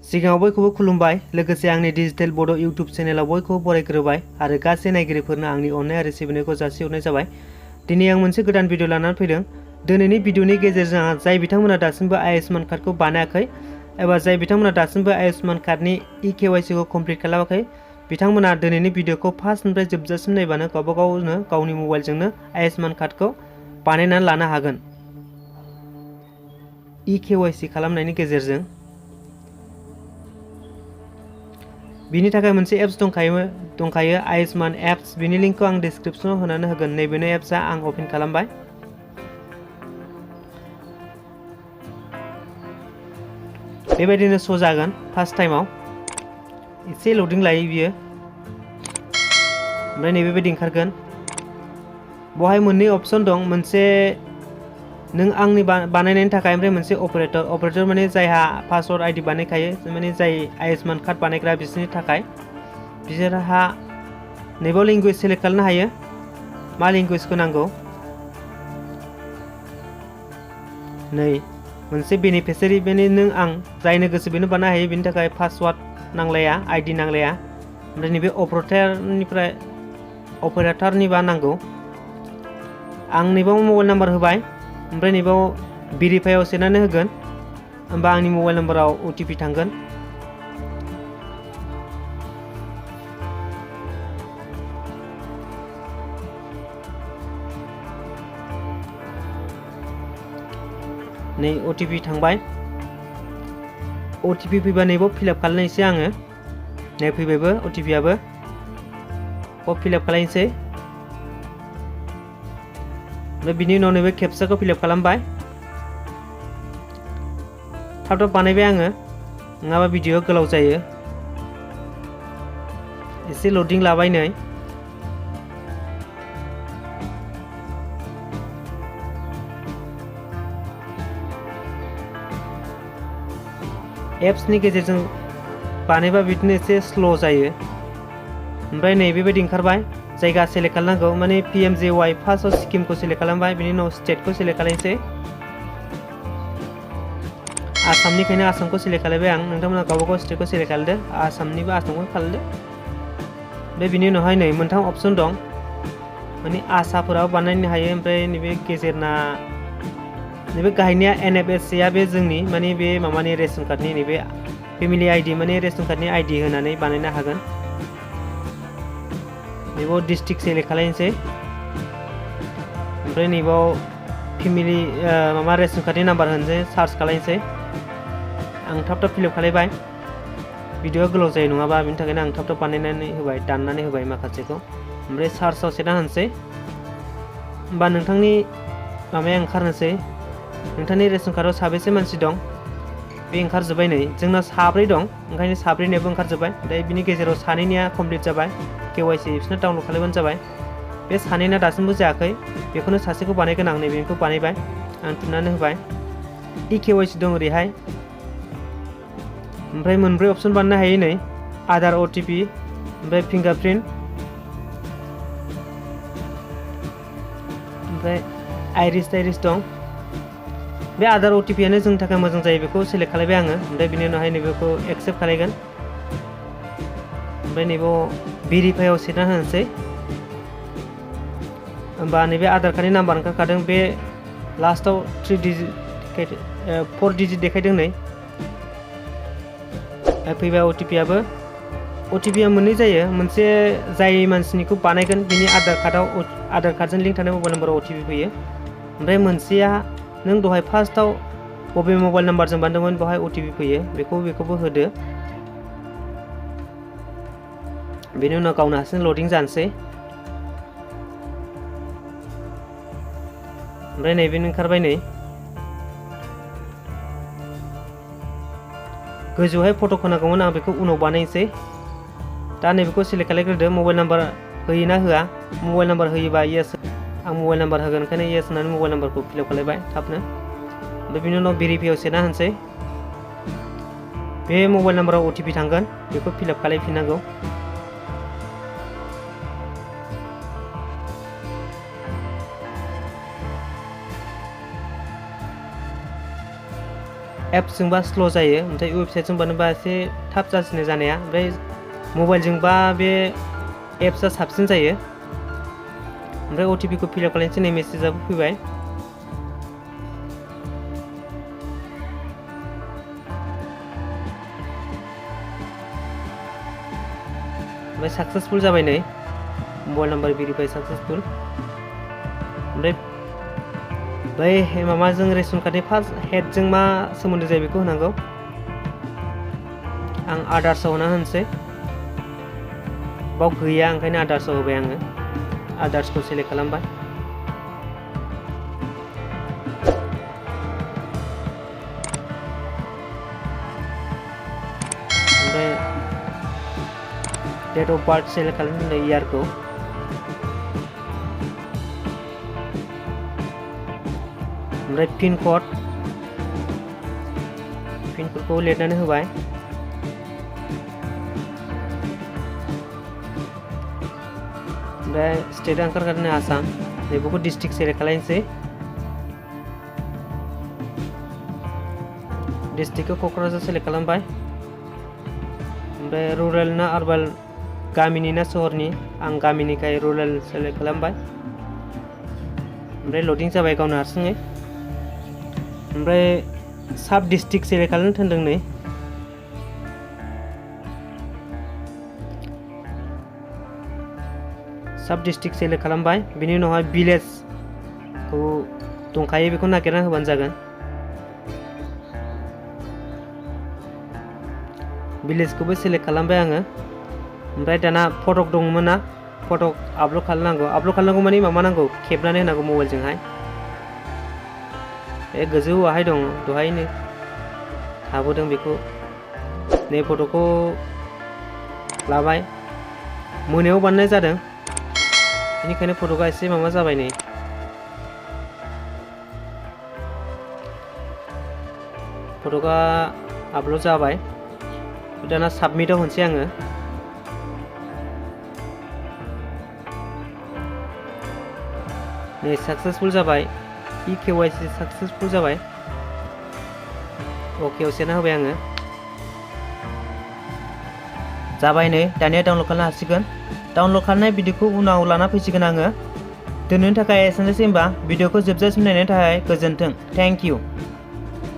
सिगाङाव बयखौबो खुलुमबाय लोगोसे आंनि डिजिटेल बड' इउट्युब चेनेलाव बयखौबो बरायग्रोबाय आरो गासै नायगिरिफोरनो आंनि अननाय आरो सिबिनायखौ जासिहरनाय जाबाय। दिनै आं मोनसे गोदान भिडिअ लानानै फैदों। दिनैनि भिडिअनि गेजेरजों जाय बिथांमोना दासिमबो आयुष्मान कार्डखौ बानायाखै एबा जाय बिथांमोना दासिमबो आयुष्मान कार्डनि e-KYC खौ कमप्लिट खालामाखै बिथांमोना दिनैनि भिडिअखौ फार्स्टनिफ्राय जोबजासिम नायबानो गावबा गावनो गावनि मबाइलजोंनो आयुष्मान कार्डखौ बानायनानै लानो हागोन e-KYC खालामनायनि गेजेरजों। बिनि थाखाय मोनसे एप्स दंखायो आयुष्मान एप्स। बिनि लिंकखौ आं डिसक्रिप्शनाव होनानै होगोन। नैबेनो एप्सआ आं अपेन खालामबाय। बेबायदिनो श' जागोन फार्स्ट टाइमाव एसे लडिं लायो बियो, ओमफ्राय नैबेबायदि ओंखारगोन। बेवहाय मोननै अपसन दं, मोनसे नों आंनि बानायनायनि थाखाय, ओमफ्राय मोनसे अपारेटर माने जायहा पासवर्ड आइडि बानायखायो, माने जाय आयुष्मान कार्ड बानायग्रा बिसोरनि थाखाय। बिसोरहा नैबेयाव लेंगुवेज सेलेक्ट खालामनो हायो मा लेंगुवेजखौ नांगौ। नै मोनसे बेनिफिसियारि, माने नों आं जायनो गोसो बेनो बानायनो हायो। बेनि थाखाय पासवार्ड नांलाया, आइडि नांलाया। ओमफ्राय नैबे अपारेटरनिबा नांगौ। आं नैबाव मबाइल नाम्बार होबाय, ओमफ्राय नैबाव भेरिफाइआव सोनानै होगोन, होमबा आंनि मबाइल नाम्बाराव OTP थांगोन। नै OTP थांबाय। OTP फैबा नैबाव फिलआप खालामनोसै आङो। नै फैबायबो OTP-आबो, फिलआप खालामनोसै। ओमफ्राय बिनि उनाव नैबे केपचाखौ फिलआप खालामबाय। थाब बानायबाय आङो, नङाबा भिडिअआ गोलाव जायो। एसे लडिं लाबाय नै। एप्सनि गेजेरजों बानायबा बिदिनो एसे स्ल' जायो। ओमफ्राय नै बेबायदि ओंखारबाय। जायगा सेलेक्ट खालामनांगौ, माने PMJY फार्स्टआव स्किमखौ सेलेक्ट खालामबाय, बिनि उनाव स्टेटखौ सेलेक्ट खालामनोसै। आसामनिखायनो आसामखौ सेलेक्ट खालामबाय आं। नोंथांमोना गावबागाव स्टेटखौ सेलेक्ट खालामदो, आसामनिबा आसामखौ खालामदो। ओमफ्राय बिनि उनावहाय नै मोनथाम अपसन दं, माने आसाफोराव बानायनो हायो। ओमफ्राय नैबे गेजेरना नैबे गाहायनिया NFSA बे जोंनि माने बे माबानि रेशन कार्डनि नैबे फेमिलि आइडि, माने रेशन कार्डनि आइडि होनानै बानायनो हागोन। नैबाव डिस्ट्रिक्ट सेलेक्ट खालामनोसै, ओमफ्राय नैबाव फेमिलि माबा रेशन कार्डनि नाम्बार होनोसै, सार्च खालामनोसै। आं थाब फिलआप खालामबाय। भिडिअआ गोलाव जायो नङाबा, बिनि थाखायनो आं थाब बानायनानै होबाय, दाननानै होबाय माखासेखौ। ओमफ्राय सार्चआव सोना होनोसै, होमबा नोंथांनि माबाया ओंखारनोसै। नोंथांनि रेशन कार्डआव साबेसे मानसि दं बे ओंखारजोब्बाय। नै जोंना 3 दं, ओंखायनो 3नियाबो ओंखारजोब्बाय। ओमफ्राय बिनि गेजेराव 2निया कमप्लिट जाबाय, KYC बिसोरनो डाउनलड खालामबानो जाबाय। बे 2ना दासिमबो जायाखै, बेखौनो सासेखौ बानायगोन आं। नैबेखौ बानायबाय आं, थुनानै होबाय। e-KYC दं ओरैहाय। ओमफ्राय मोनब्रै अपसन बानायनो हायो नै, आधार, OTP, ओमफ्राय फिंगारप्रिन्ट, ओमफ्राय आइरिस दं। बे आधार OTP-आनो जोंनि थाखाय मोजां जायो, बेखौ सेलेक्ट खालामबाय आङो। ओमफ्राय बिनि उनावहाय नैबेखौ एक्सेप्ट खालामगोन। ओमफ्राय नैबाव भेरिफाइआव सोना होनोसै, होमबा नैबे आधार कार्डनि नाम्बार ओंखारखादों। बे लास्टआव 4 डिजिट देखायदों नै। फैबाय OTP-आबो। OTP-आ मोननै जायो, मोनसे जाय मानसिनिखौ बानायगोन बिनि आधार कार्डजों लिंक थानाय मबाइल नाम्बाराव OTP फैयो। ओमफ्राय मोनसेया नों दहाय फार्स्टआव बबे मबाइल नाम्बारजों बानायदोंमोन बेवहाय OTP फैयो, बेखौबो होदो। बेनि उनाव गावनो हारसिं लडिं जानोसै। ओमफ्राय नैबेनो ओंखारबाय नै। गोजौहाय फट' होनांगौमोन, आं बेखौ उनाव बानायनोसै। दा नैबेखौ सेलेक्ट खालामग्रोदो, मबाइल नाम्बार होयोना होआ। मबाइल नाम्बार होयोबा येस, आं मबाइल नाम्बार होगोन, ओंखायनो येस होनानै मबाइल नाम्बारखौ फिलआप खालामबाय थाबनो। ओमफ्राय बिनि उनाव भेरिफाइआव सोना होनोसै। बे मबाइल नाम्बाराव OTP थांगोन, बेखौ फिलआप खालामफिननांगौ। एप्सजोंबा स्ल' जायो ओमफ्राय वेबसाइटजों बानायबा एसे थाब जासिनो जानाया ओमफ्राय मबाइलजोंबा बे एप्सआ साबसिन जायो ओमफ्राय OTP खौ फिलआप खालामनोसै नै मेसेजआबो फैबाय ओमफ्राय साक्सेसफुल जाबाय नै मबाइल नाम्बार भेरिफाइ साक्सेसफुल ओमफ्राय बै माबाजों रेशन कार्डनि फार्स्ट हेडजों मा सोमोन्दो जायो बेखौ होनांगौ आं आदार्सआव होना होनोसै बाव गैया ओंखायनो आदार्सआव होबाय आङो आदार्सखौ सेलेक्ट खालामबाय ओमफ्राय डेट अफ बार्थ सेलेक्ट खालामनो इयारखौ ओमफ्राय पिनक'डखौ लिरनानै होबाय ओमफ्राय स्टेट ओंखारगारनो आसाम बेखौ डिस्ट्रिक्ट सेलेक्ट खालामनोसै डिस्ट्रिक्टखौ क'क्राझार सेलेक्ट खालामबाय ओमफ्राय रुरेल ना आरबान गामिनि ना सहरनि आं गामिनिखाय रुरेल सेलेक्ट खालामबाय ओमफ्राय लडिं जाबाय गावनो हारसिङै ओमफ्राय साब डिस्ट्रिक्ट सेलेक्ट खालामनो थिनदों नै साब डिस्ट्रिक्ट सेलेक्ट खालामबाय बिनि उनावहाय भिलेजखौ दंखायो बेखौ नागिरना होबानो जागोन भिलेजखौबो सेलेक्ट खालामबाय आङो ओमफ्राय दाना फटक दंमोन ना फटक आपल'ड खालामनांगौ माने माबा नांगौ खेबनानै होनांगौ मबाइलजोंहाय गोजौआवहाय दं दहायनो थाबोदों बेखौ नै फट'खौ लाबाय मोनायाव बानायनाय जादों बेनिखायनो फट'आ एसे माबा जाबाय नै फट'आ आपल'ड जाबाय दाना साबमिटआव होनोसै आङो नै साक्सेसफुल जाबाय e-KYC साक्सेसफुल जाबाय अकेआव सेरना होबाय आङो जाबाय नै दानिया डाउनलड खालामनो हासिगोन डाउनलड खालामनाय भिडिअखौ उनाव लाना फैसिगोन आङो दोननो थाखाय एसेनोसै होमबा भिडिअखौ जोबजासिम नायनायनि थाखाय गोजोन्थों थेंक इउ